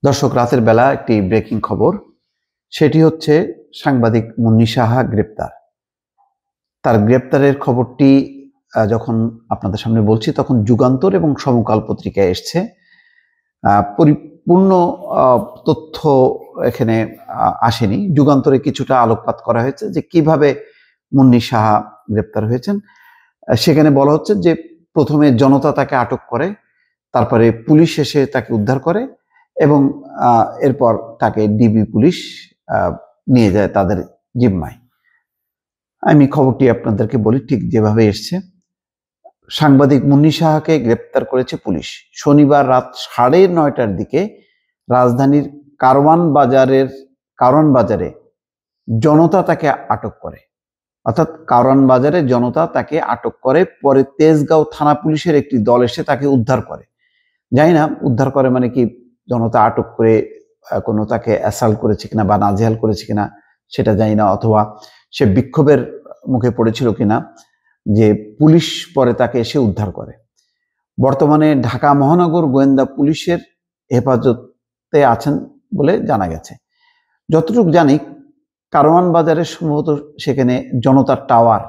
দর্শক, রাতের বেলা একটি ব্রেকিং খবর। সেটি হচ্ছে সাংবাদিক মুন্নি সাহা গ্রেপ্তার। তার গ্রেপ্তারের খবরটি যখন আপনাদের সামনে বলছি তখন যুগান্তর এবং সমকাল পত্রিকায় এসছে। পরিপূর্ণ তথ্য এখানে আসেনি। যুগান্তরে কিছুটা আলোকপাত করা হয়েছে যে কিভাবে মুন্নি সাহা গ্রেপ্তার হয়েছেন। সেখানে বলা হচ্ছে যে প্রথমে জনতা তাকে আটক করে, তারপরে পুলিশ এসে তাকে উদ্ধার করে এবং এরপর তাকে ডিবি পুলিশ নিয়ে যায় তাদের জিম্মায়। আমি খবরটি আপনাদেরকে বলি ঠিক যেভাবে এসছে। সাংবাদিক মুন্নি সাহাকে গ্রেপ্তার করেছে পুলিশ। শনিবার রাত 9:30টার দিকে রাজধানীর কারওয়ান বাজারে জনতা তাকে আটক করে, অর্থাৎ কারওয়ান বাজারে জনতা তাকে আটক করে। পরে তেজগাঁও থানা পুলিশের একটি দল এসে তাকে উদ্ধার করে। জানি না উদ্ধার করে মানে কি জনতা আটক করে কোনো তাকে অ্যাসাল্ট করেছে কিনা বা নাজেহাল করেছে কিনা সেটা জানি না, অথবা সে বিক্ষোভের মুখে পড়েছিল কিনা, যে পুলিশ পরে তাকে এসে উদ্ধার করে। বর্তমানে ঢাকা মহানগর গোয়েন্দা পুলিশের হেফাজতে আছেন বলে জানা গেছে। যতটুকু জানি কারওয়ান বাজারে সম্ভবত সেখানে জনতার টাওয়ার,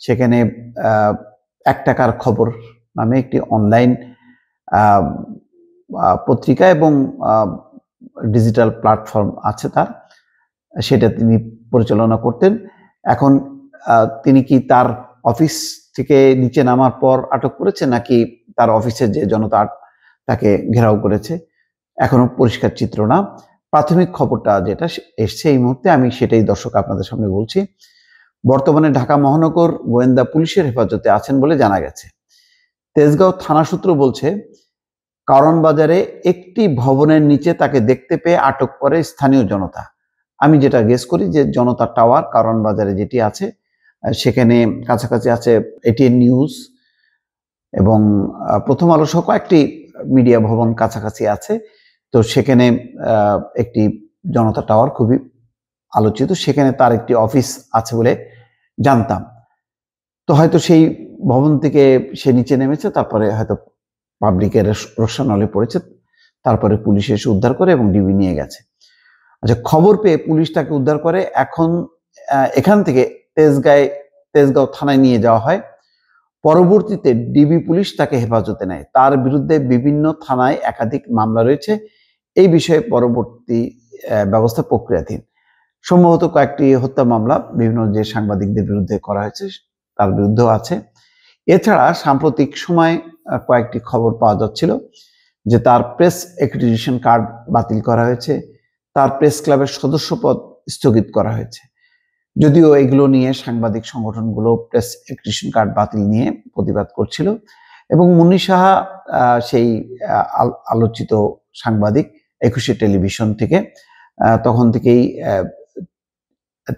সেখানে 1 টাকার খবর নামে একটি অনলাইন পত্রিকা এবং ডিজিটাল প্ল্যাটফর্ম আছে তার, সেটা তিনি পরিচালনা করতেন। এখন তিনি কি তার অফিস থেকে নিচে নামার পর আটক করেছে নাকি তার অফিসে যে জনতা তাকে ঘেরাও করেছে, এখনো পরিষ্কার চিত্র না। প্রাথমিক খবরটা যেটা এসছে এই মুহূর্তে আমি সেটাই দর্শক আপনাদের সামনে বলছি। বর্তমানে ঢাকা মহানগর গোয়েন্দা পুলিশের হেফাজতে আছেন বলে জানা গেছে। তেজগাঁও থানা সূত্র বলছে, কারওয়ান বাজারে একটি ভবনের নিচে তাকে দেখতে পেয়ে আটক করে স্থানীয় জনতা। আমি যেটা গেস করি যে জনতা টাওয়ার কারওয়ান বাজারে যেটি আছে সেখানে কাছাকাছি আছে এটিএন নিউজ এবং প্রথম আলো সহ কয়েকটি মিডিয়া ভবন কাছাকাছি আছে। তো সেখানে একটি জনতা টাওয়ার খুবই আলোচিত, সেখানে তার একটি অফিস আছে বলে জানতাম। তো হয়তো সেই ভবন থেকে সে নিচে নেমেছে, তারপরে হয়তো পাবলিকের রোষানলে পড়েছে, তারপরে পুলিশ এসে উদ্ধার করে এবং ডিবি নিয়ে গেছে। আচ্ছা, খবর পেয়ে পুলিশ তাকে উদ্ধার করে। এখন এখান থেকে তেজগাঁও থানায় নিয়ে যাওয়া হয়। পরবর্তীতে ডিবি পুলিশ তাকে হেফাজতে নেয়। তার বিরুদ্ধে বিভিন্ন থানায় একাধিক মামলা রয়েছে। এই বিষয়ে পরবর্তী ব্যবস্থা প্রক্রিয়াধীন। সম্ভবত কয়েকটি হত্যা মামলা বিভিন্ন যে সাংবাদিকদের বিরুদ্ধে করা হয়েছে তার বিরুদ্ধেও আছে। এছাড়া সাম্প্রতিক সময় কয়েকটি খবর পাওয়া যাচ্ছিল যে তার প্রেস অ্যাক্রিডিটেশন কার্ড বাতিল করা হয়েছে, তার প্রেস ক্লাবের সদস্যপদ স্থগিত করা হয়েছে। যদিও এগুলো নিয়ে সাংবাদিক সংগঠনগুলো প্রেস অ্যাক্রিডিটেশন কার্ড বাতিল নিয়ে প্রতিবাদ করছিল এবং মুন্নি সাহা সেই আলোচিত সাংবাদিক 21 টেলিভিশন থেকে তখন থেকেই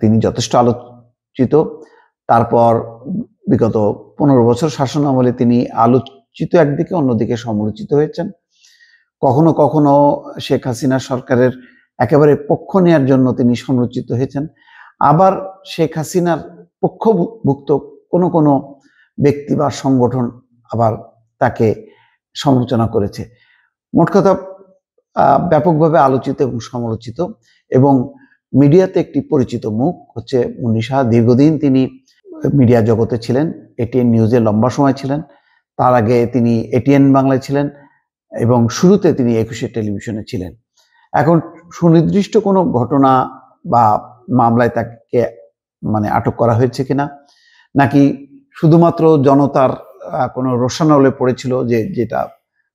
তিনি যথেষ্ট আলোচিত। তারপর বিগত 15 বছর শাসন আমলে তিনি আলোচিত একদিকে, অন্যদিকে সমালোচিত হয়েছেন। কখনো কখনো শেখ হাসিনা সরকারের একেবারে পক্ষ নেওয়ার জন্য তিনি সমালোচিত হয়েছেন। আবার শেখ হাসিনার পক্ষভুক্ত কোনো কোনো ব্যক্তি বা সংগঠন আবার তাকে সমালোচনা করেছে। মোট কথা ব্যাপকভাবে আলোচিত এবং সমালোচিত এবং মিডিয়াতে একটি পরিচিত মুখ হচ্ছে মুন্নি সাহা। দীর্ঘদিন তিনি মিডিয়া জগতে ছিলেন, এটিএন নিউজে লম্বা সময় ছিলেন, তার আগে তিনি এটিএন বাংলায় ছিলেন এবং শুরুতে তিনি 21 টেলিভিশনে ছিলেন। এখন সুনির্দিষ্ট কোনো ঘটনা বা মামলায় তাকে আটক করা হয়েছে কিনা, নাকি শুধুমাত্র জনতার কোনো রোষানলে পড়েছিল, যেটা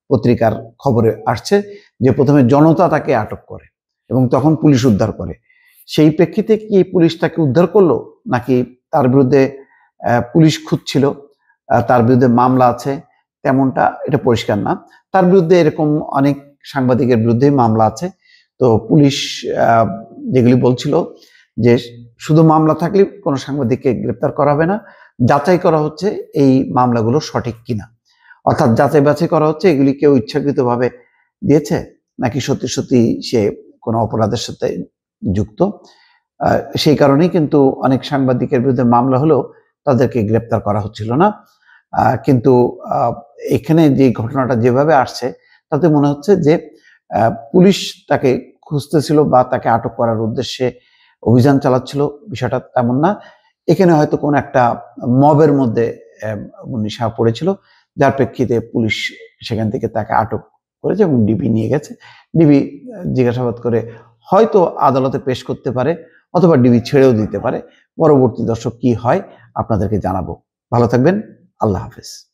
পত্রিকার খবরে আসছে যে প্রথমে জনতা তাকে আটক করে এবং তখন পুলিশ উদ্ধার করে, সেই প্রেক্ষিতে কি পুলিশ তাকে উদ্ধার করলো নাকি তার বিরুদ্ধে পুলিশ খুঁজছিল, তার বিরুদ্ধে মামলা আছে, তেমনটা এটা পরিষ্কার না। তার বিরুদ্ধে এরকম অনেক সাংবাদিকের বিরুদ্ধে মামলা আছে। তো পুলিশ যেগুলি বলছিল যে শুধু মামলা থাকলে কোনো সাংবাদিককে গ্রেপ্তার করা হবে না, যাচাই করা হচ্ছে এই মামলাগুলো সঠিক কিনা, অর্থাৎ যাচাই বাছাই করা হচ্ছে এগুলি কেউ ইচ্ছাকৃতভাবে দিয়েছে নাকি সত্যি সত্যি সে কোনো অপরাধের সাথে যুক্ত। সেই কারণেই কিন্তু অনেক সাংবাদিকের বিরুদ্ধে মামলা হলেও তাদেরকে গ্রেপ্তার করা হচ্ছিল না। কিন্তু এখানে যে ঘটনাটা যেভাবে আসছে তাতে মনে হচ্ছে যে পুলিশ তাকে খুঁজতেছিল বা তাকে আটক করার উদ্দেশ্যে অভিযান চালাচ্ছিল, বিষয়টা তেমন না। এখানে হয়তো কোনো একটা মবের মধ্যে মুন্নি পড়েছিল, যার প্রেক্ষিতে পুলিশ সেখান থেকে তাকে আটক করেছে এবং ডিবি নিয়ে গেছে। ডিবি জিজ্ঞাসাবাদ করে হয়তো আদালতে পেশ করতে পারে অথবা ডিবি ছেড়েও দিতে পারে। পরবর্তী দর্শক কি হয় আপনাদেরকে জানাবো। ভালো থাকবেন। আল্লাহ হাফেজ।